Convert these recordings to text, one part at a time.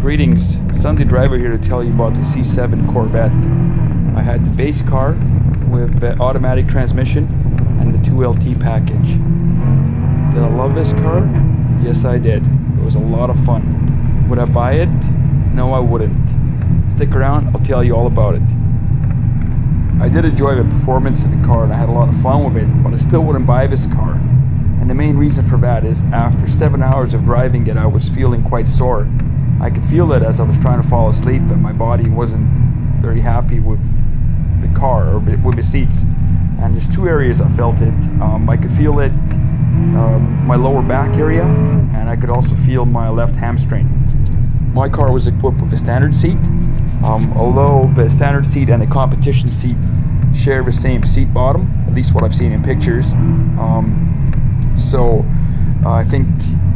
Greetings, Sunday Driver here to tell you about the C7 Corvette. I had the base car with automatic transmission and the 2LT package. Did I love this car? Yes, I did. It was a lot of fun. Would I buy it? No, I wouldn't. Stick around, I'll tell you all about it. I did enjoy the performance of the car and I had a lot of fun with it, but I still wouldn't buy this car. And the main reason for that is after 7 hours of driving it, I was feeling quite sore. I could feel it as I was trying to fall asleep, and my body wasn't very happy with the car or with the seats. And there's two areas I felt it. I could feel it, my lower back area, and I could also feel my left hamstring. My car was equipped with a standard seat. Although the standard seat and the competition seat share the same seat bottom, at least what I've seen in pictures. So I think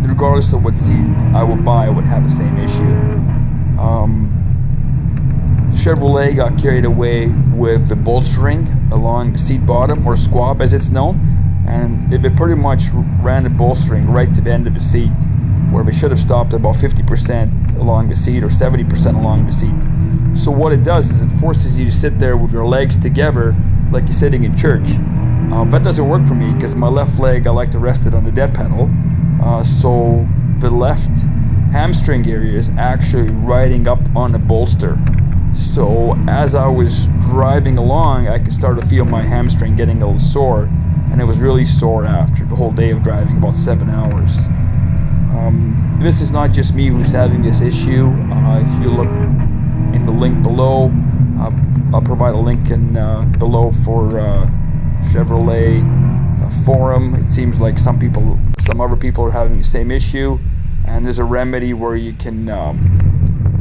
regardless of what seat I would buy, I would have the same issue. Chevrolet got carried away with the bolstering along the seat bottom, or squab as it's known, and they pretty much ran the bolstering right to the end of the seat, where they should have stopped about 50% along the seat or 70% along the seat. So what it does is it forces you to sit there with your legs together like you're sitting in church. That doesn't work for me because my left leg, I like to rest it on the dead pedal. So the left hamstring area is actually riding up on the bolster. So as I was driving along, I could start to feel my hamstring getting a little sore, and it was really sore after the whole day of driving, about 7 hours. This is not just me who's having this issue. If you look in the link below, I'll provide a link in below for Chevrolet forum. It seems like some other people are having the same issue, and there's a remedy where you can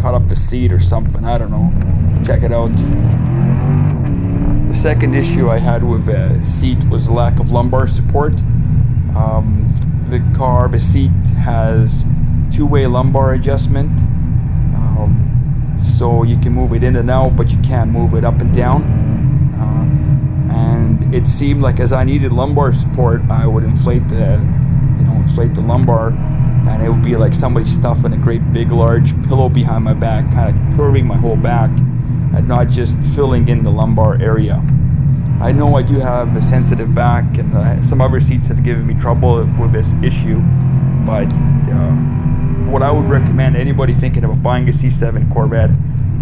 cut up the seat or something. I don't know. Check it out. The second issue I had with the seat was the lack of lumbar support. The seat has two-way lumbar adjustment, so you can move it in and out, but you can't move it up and down. And it seemed like as I needed lumbar support, I would inflate the lumbar, and it would be like somebody stuffing a great big large pillow behind my back, kind of curving my whole back and not just filling in the lumbar area. I know I do have a sensitive back, and some other seats have given me trouble with this issue, but what I would recommend anybody thinking about buying a C7 Corvette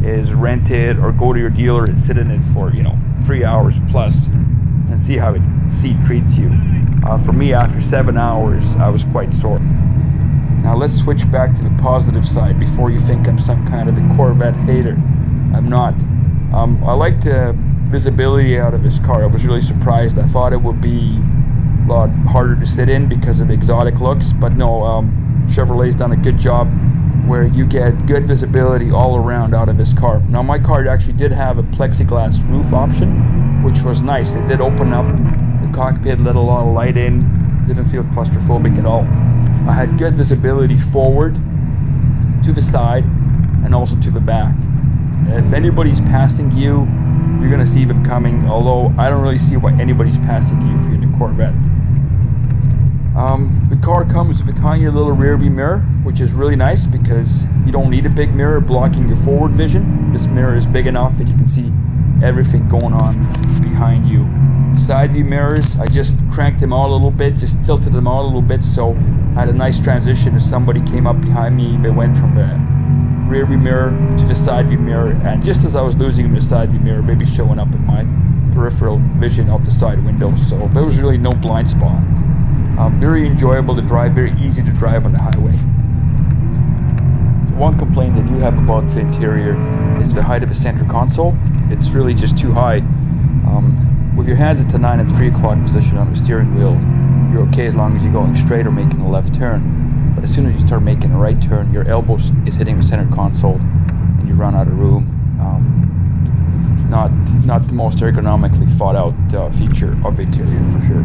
is rent it or go to your dealer and sit in it for 3 hours plus and see how the seat treats you. For me, after 7 hours, I was quite sore. Now let's switch back to the positive side before you think I'm some kind of a Corvette hater. I'm not. I like the visibility out of this car. I was really surprised. I thought it would be a lot harder to sit in because of exotic looks, but no, Chevrolet's done a good job where you get good visibility all around out of this car. Now my car actually did have a plexiglass roof option, which was nice. It did open up the cockpit, let a lot of light in, didn't feel claustrophobic at all. I had good visibility forward, to the side, and also to the back. If anybody's passing you, you're gonna see them coming, although I don't really see why anybody's passing you if you're in a Corvette. The car comes with a tiny little rear view mirror, which is really nice because you don't need a big mirror blocking your forward vision. This mirror is big enough that you can see everything going on behind you. Side view mirrors, I just cranked them out a little bit, just tilted them out a little bit, so I had a nice transition. If somebody came up behind me, they went from the rear view mirror to the side view mirror, and just as I was losing the side view mirror, maybe showing up in my peripheral vision out the side window, so there was really no blind spot. Very enjoyable to drive, very easy to drive on the highway. One complaint that you have about the interior is the height of the center console. It's really just too high. With your hands at the 9 and 3 o'clock position on the steering wheel, you're okay as long as you're going straight or making a left turn. But as soon as you start making a right turn, your elbow is hitting the center console and you run out of room. Not the most ergonomically thought out feature of the interior for sure.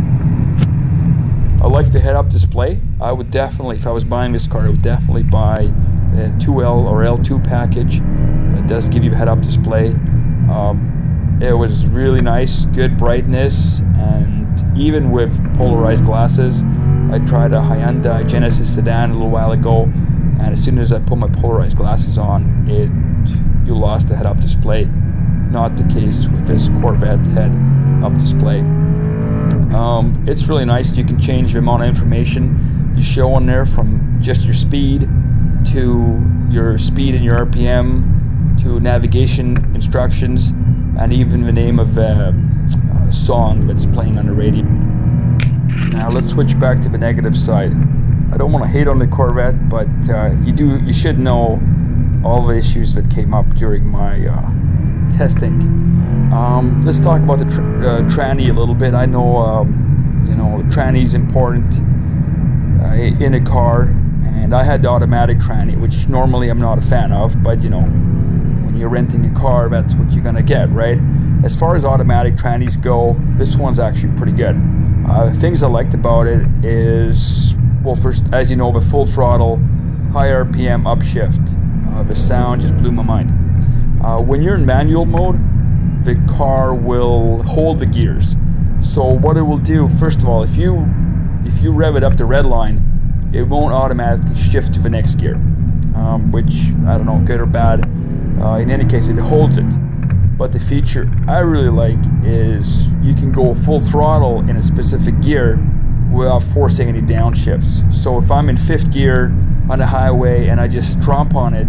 I like the head-up display. I would definitely, if I was buying this car, I would definitely buy the 2L or L2 package. It does give you a head-up display. It was really nice, good brightness, and even with polarized glasses. I tried a Hyundai Genesis sedan a little while ago, and as soon as I put my polarized glasses on, you lost the head-up display. Not the case with this Corvette head-up display. It's really nice. You can change the amount of information you show on there, from just your speed to your speed and your RPM to navigation instructions, and even the name of a song that's playing on the radio. Now let's switch back to the negative side. I don't want to hate on the Corvette, but you should know all the issues that came up during my testing. Let's talk about the tranny a little bit. I know tranny is important in a car, and I had the automatic tranny, which normally I'm not a fan of, but when you're renting a car, that's what you're gonna get, right? As far as automatic trannies go, this one's actually pretty good. Things I liked about it is, well, first, as you know, the full throttle, high RPM upshift. The sound just blew my mind. When you're in manual mode, the car will hold the gears. So what it will do, first of all, if you rev it up the red line, it won't automatically shift to the next gear, which, I don't know, good or bad. In any case, it holds it. But the feature I really like is you can go full throttle in a specific gear without forcing any downshifts. So if I'm in 5th gear on the highway and I just tromp on it,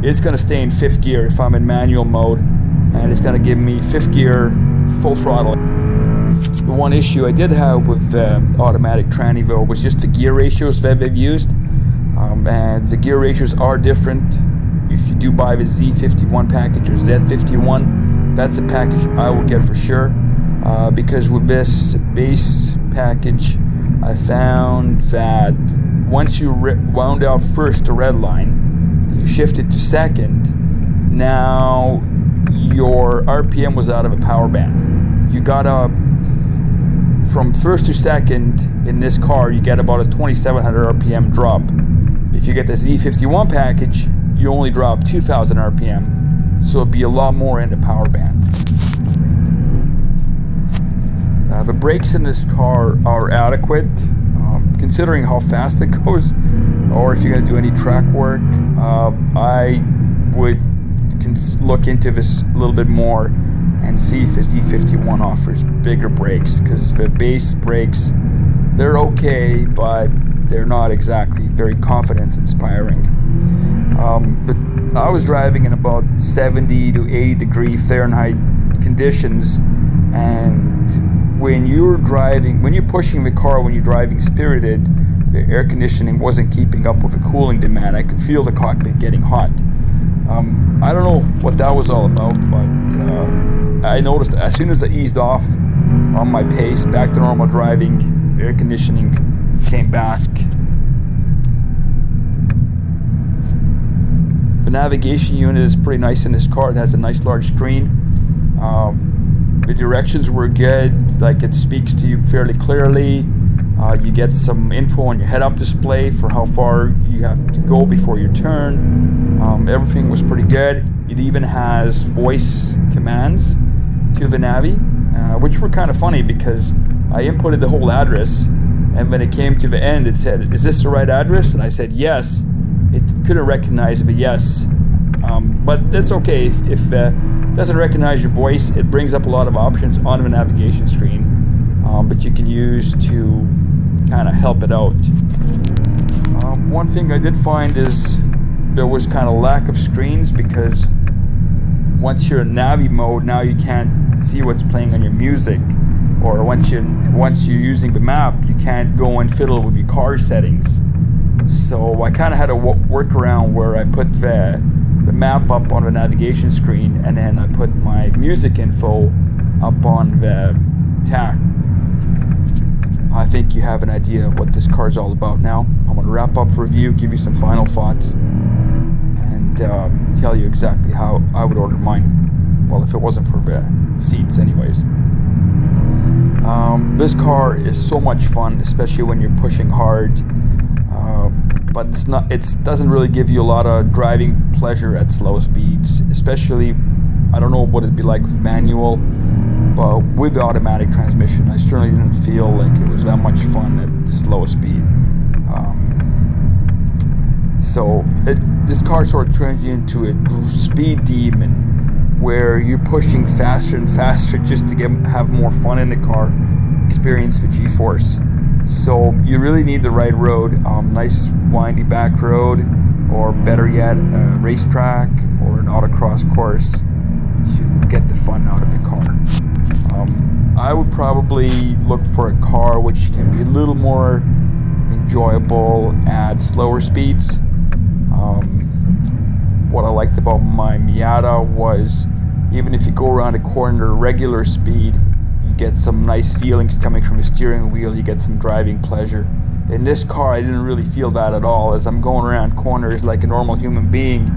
it's going to stay in 5th gear if I'm in manual mode, and it's going to give me 5th gear full throttle. The one issue I did have with automatic tranny though was just the gear ratios that they've used, and the gear ratios are different. If you do buy the Z51 package or Z51, that's a package I will get for sure, because with this base package I found that once you wound out first the red line and you shifted to second, now your RPM was out of a power band. You got from first to second in this car, you get about a 2700 RPM drop. If you get the Z51 package, you only drop 2000 RPM, so it'd be a lot more in the power band. The brakes in this car are adequate, considering how fast it goes, or if you're going to do any track work. I would look into this a little bit more and see if the Z51 offers bigger brakes, because the base brakes, they're okay, but they're not exactly very confidence inspiring. But I was driving in about 70 to 80 degree Fahrenheit conditions, and when you're pushing the car, when you're driving spirited, the air conditioning wasn't keeping up with the cooling demand. I could feel the cockpit getting hot. I don't know what that was all about, but I noticed as soon as I eased off on my pace back to normal driving, air conditioning came back. The navigation unit is pretty nice in this car. It has a nice large screen. The directions were good, like it speaks to you fairly clearly. You get some info on your head-up display for how far you have to go before your turn. Everything was pretty good. It even has voice commands to the Navi, which were kind of funny because I inputted the whole address, and when it came to the end it said, "Is this the right address?" And I said yes. It couldn't recognize the yes, but that's okay. If it doesn't recognize your voice, it brings up a lot of options on the navigation screen, but you can use to kind of help it out. One thing I did find is there was kind of lack of screens, because once you're in Navi mode, now you can't see what's playing on your music, or once you're using the map, you can't go and fiddle with your car settings. So I kind of had a workaround where I put the map up on the navigation screen, and then I put my music info up on the TAC. I think you have an idea of what this car is all about now. I'm going to wrap up the review, give you some final thoughts, and tell you exactly how I would order mine. Well, if it wasn't for the seats anyways. This car is so much fun, especially when you're pushing hard. But it doesn't really give you a lot of driving pleasure at slow speeds, especially, I don't know what it'd be like with manual, but with the automatic transmission, I certainly didn't feel like it was that much fun at slow speed. So this car sort of turns you into a speed demon, where you're pushing faster and faster just to have more fun in the car, experience the G-force. So you really need the right road, nice windy back road, or better yet, a racetrack or an autocross course to get the fun out of the car. I would probably look for a car which can be a little more enjoyable at slower speeds. What I liked about my Miata was, even if you go around a corner at regular speed, you get some nice feelings coming from the steering wheel, you get some driving pleasure. In this car, I didn't really feel that at all. As I'm going around corners like a normal human being,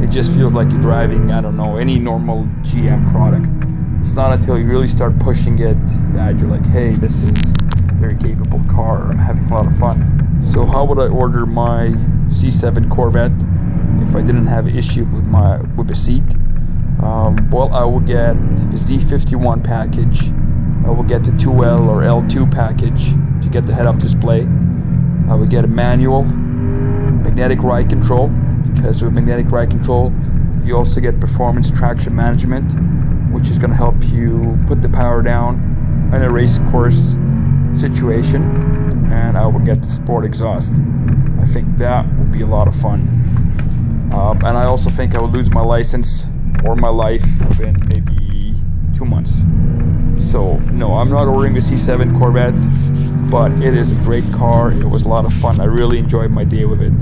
it just feels like you're driving, I don't know, any normal GM product. It's not until you really start pushing it that you're like, hey, this is a very capable car, I'm having a lot of fun. So how would I order my C7 Corvette if I didn't have an issue with the seat? Well, I will get the Z51 package. I will get the 2L or L2 package to get the head-up display. I will get a manual, magnetic ride control, because with magnetic ride control, you also get performance traction management, which is going to help you put the power down in a race course situation. And I will get the sport exhaust. I think that will be a lot of fun. And I also think I will lose my license or my life within maybe 2 months. So no, I'm not ordering the C7 Corvette, but it is a great car. It was a lot of fun. I really enjoyed my day with it.